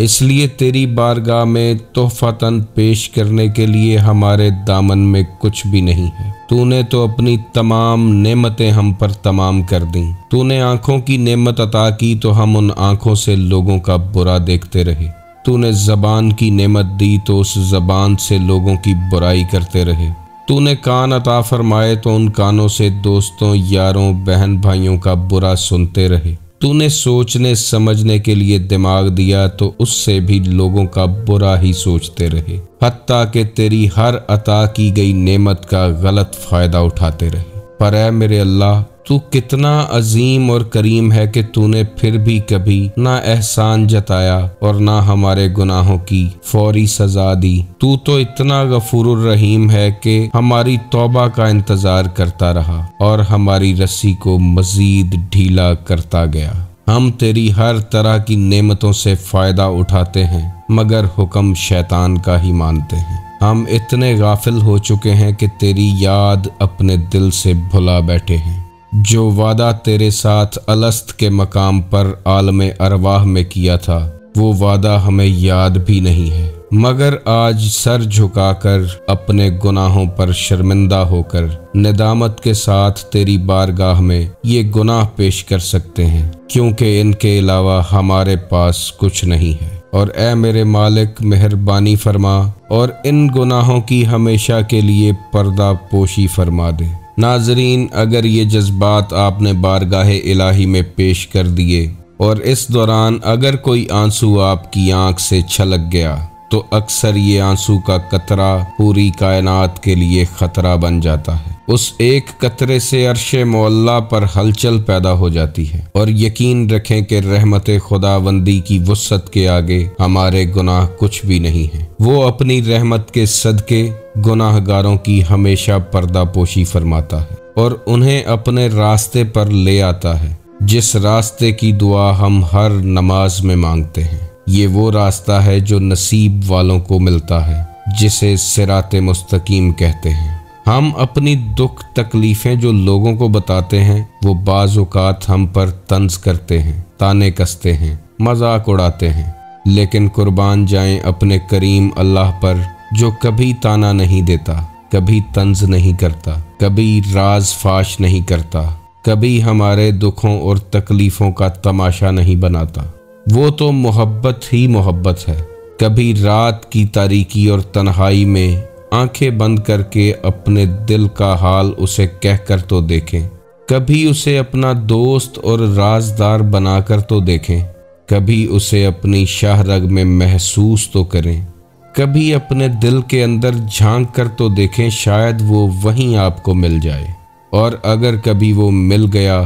اس لیے تیری بارگاہ میں تحفتاً پیش کرنے کے لیے ہمارے دامن میں کچھ بھی نہیں ہے۔ تو نے تو اپنی تمام نعمتیں ہم پر تمام کر دیں۔ تو نے آنکھوں کی نعمت عطا کی تو ہم ان آنکھوں سے لوگوں کا برا دیکھتے رہے۔ تو نے زبان کی نعمت دی تو اس زبان سے لوگوں کی برائی کرتے رہے۔ تو نے کان عطا فرمائے تو ان کانوں سے دوستوں، یاروں، بہن بھائیوں کا برا سنتے رہے۔ تو نے سوچنے سمجھنے کے لیے دماغ دیا تو اس سے بھی لوگوں کا برا ہی سوچتے رہے، حتیٰ کہ تیری ہر عطا کی گئی نعمت کا غلط فائدہ اٹھاتے رہے۔ پر اے میرے اللہ، تو کتنا عظیم اور کریم ہے کہ تو نے پھر بھی کبھی نہ احسان جتایا اور نہ ہمارے گناہوں کی فوری سزا دی۔ تو اتنا غفور الرحیم ہے کہ ہماری توبہ کا انتظار کرتا رہا اور ہماری رسی کو مزید ڈھیلا کرتا گیا۔ ہم تیری ہر طرح کی نعمتوں سے فائدہ اٹھاتے ہیں مگر حکم شیطان کا ہی مانتے ہیں۔ ہم اتنے غافل ہو چکے ہیں کہ تیری یاد اپنے دل سے بھلا بیٹھے ہیں۔ جو وعدہ تیرے ساتھ الست کے مقام پر عالم ارواح میں کیا تھا وہ وعدہ ہمیں یاد بھی نہیں ہے، مگر آج سر جھکا کر اپنے گناہوں پر شرمندہ ہو کر ندامت کے ساتھ تیری بارگاہ میں یہ گناہ پیش کر سکتے ہیں، کیونکہ ان کے علاوہ ہمارے پاس کچھ نہیں ہے۔ اور اے میرے مالک، مہربانی فرما اور ان گناہوں کی ہمیشہ کے لیے پردہ پوشی فرما دے۔ ناظرین، اگر یہ جذبات آپ نے بارگاہ الہی میں پیش کر دیے اور اس دوران اگر کوئی آنسو آپ کی آنکھ سے چھلک گیا تو اکثر یہ آنسو کا قطرہ پوری کائنات کے لیے خطرہ بن جاتا ہے۔ اس ایک قطرے سے عرش معلیٰ پر ہلچل پیدا ہو جاتی ہے، اور یقین رکھیں کہ رحمت خداوندی کی وسعت کے آگے ہمارے گناہ کچھ بھی نہیں ہیں۔ وہ اپنی رحمت کے صدقے گناہ گاروں کی ہمیشہ پردہ پوشی فرماتا ہے اور انہیں اپنے راستے پر لے آتا ہے، جس راستے کی دعا ہم ہر نماز میں مانگتے ہیں۔ یہ وہ راستہ ہے جو نصیب والوں کو ملتا ہے، جسے صراط مستقیم کہتے ہیں۔ ہم اپنی دکھ تکلیفیں جو لوگوں کو بتاتے ہیں وہ بعض اوقات ہم پر طنز کرتے ہیں، تانے کستے ہیں، مذاق اڑاتے ہیں، لیکن قربان جائیں اپنے کریم اللہ پر جو کبھی تانا نہیں دیتا، کبھی طنز نہیں کرتا، کبھی راز فاش نہیں کرتا، کبھی ہمارے دکھوں اور تکلیفوں کا تماشا نہیں بناتا۔ وہ تو محبت ہی محبت ہے۔ کبھی رات کی تاریکی اور تنہائی میں آنکھیں بند کر کے اپنے دل کا حال اسے کہہ کر تو دیکھیں، کبھی اسے اپنا دوست اور رازدار بنا کر تو دیکھیں، کبھی اسے اپنی شاہ رگ میں محسوس تو کریں، کبھی اپنے دل کے اندر جھانک کر تو دیکھیں، شاید وہ وہیں آپ کو مل جائے، اور اگر کبھی وہ مل گیا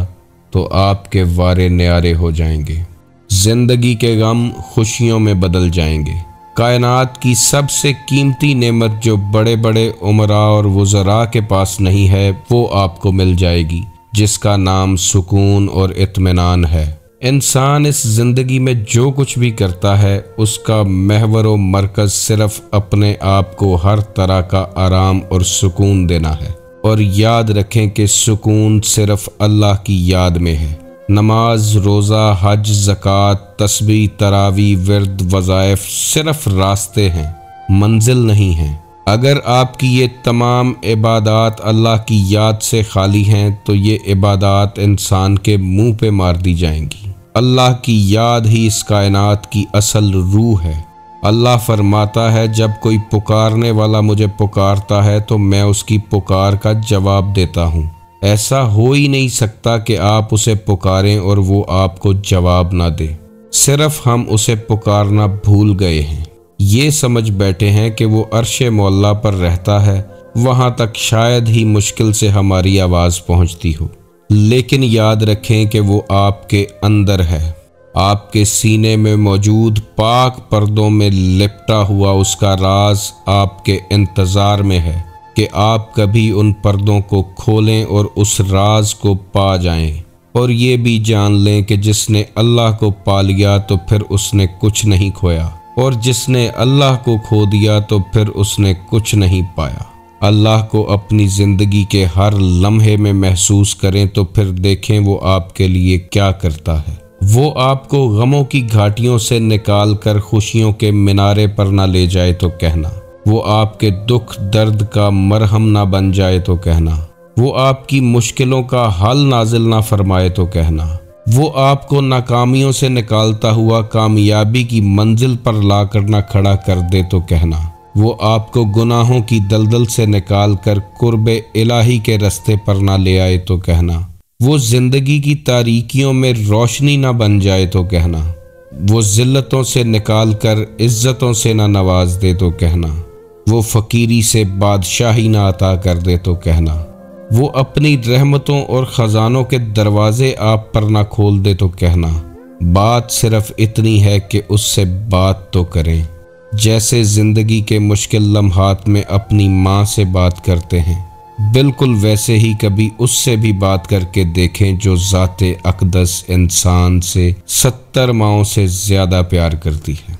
تو آپ کے وارے نیارے ہو جائیں گے، زندگی کے غم خوشیوں میں بدل جائیں گے۔ کائنات کی سب سے قیمتی نعمت جو بڑے بڑے عمراء اور وزراء کے پاس نہیں ہے وہ آپ کو مل جائے گی، جس کا نام سکون اور اطمینان ہے۔ انسان اس زندگی میں جو کچھ بھی کرتا ہے اس کا محور و مرکز صرف اپنے آپ کو ہر طرح کا آرام اور سکون دینا ہے، اور یاد رکھیں کہ سکون صرف اللہ کی یاد میں ہے۔ نماز، روزہ، حج، زکوٰۃ، تسبیح، تراویح، ورد، وظائف صرف راستے ہیں، منزل نہیں ہیں۔ اگر آپ کی یہ تمام عبادات اللہ کی یاد سے خالی ہیں تو یہ عبادات انسان کے منہ پہ مار دی جائیں گی۔ اللہ کی یاد ہی اس کائنات کی اصل روح ہے۔ اللہ فرماتا ہے، جب کوئی پکارنے والا مجھے پکارتا ہے تو میں اس کی پکار کا جواب دیتا ہوں۔ ایسا ہو ہی نہیں سکتا کہ آپ اسے پکاریں اور وہ آپ کو جواب نہ دے، صرف ہم اسے پکارنا بھول گئے ہیں۔ یہ سمجھ بیٹھے ہیں کہ وہ عرش معلیٰ پر رہتا ہے، وہاں تک شاید ہی مشکل سے ہماری آواز پہنچتی ہو، لیکن یاد رکھیں کہ وہ آپ کے اندر ہے۔ آپ کے سینے میں موجود پاک پردوں میں لپٹا ہوا اس کا راز آپ کے انتظار میں ہے کہ آپ کبھی ان پردوں کو کھولیں اور اس راز کو پا جائیں، اور یہ بھی جان لیں کہ جس نے اللہ کو پا لیا تو پھر اس نے کچھ نہیں کھویا، اور جس نے اللہ کو کھو دیا تو پھر اس نے کچھ نہیں پایا۔ اللہ کو اپنی زندگی کے ہر لمحے میں محسوس کریں تو پھر دیکھیں وہ آپ کے لیے کیا کرتا ہے۔ وہ آپ کو غموں کی گھاٹیوں سے نکال کر خوشیوں کے مینارے پر نہ لے جائے تو کہنا، وہ آپ کے دکھ درد کا مرہم نہ بن جائے تو کہنا، وہ آپ کی مشکلوں کا حل نازل نہ فرمائے تو کہنا، وہ آپ کو ناکامیوں سے نکالتا ہوا کامیابی کی منزل پر لا کر نہ کھڑا کر دے تو کہنا، وہ آپ کو گناہوں کی دلدل سے نکال کر قرب الہی کے رستے پر نہ لے آئے تو کہنا، وہ زندگی کی تاریکیوں میں روشنی نہ بن جائے تو کہنا، وہ ذلتوں سے نکال کر عزتوں سے نہ نواز دے تو کہنا، وہ فقیری سے بادشاہی نہ عطا کر دے تو کہنا، وہ اپنی رحمتوں اور خزانوں کے دروازے آپ پر نہ کھول دے تو کہنا۔ بات صرف اتنی ہے کہ اس سے بات تو کریں، جیسے زندگی کے مشکل لمحات میں اپنی ماں سے بات کرتے ہیں، بالکل ویسے ہی کبھی اس سے بھی بات کر کے دیکھیں جو ذات اقدس انسان سے 70 ماؤں سے زیادہ پیار کرتی ہے۔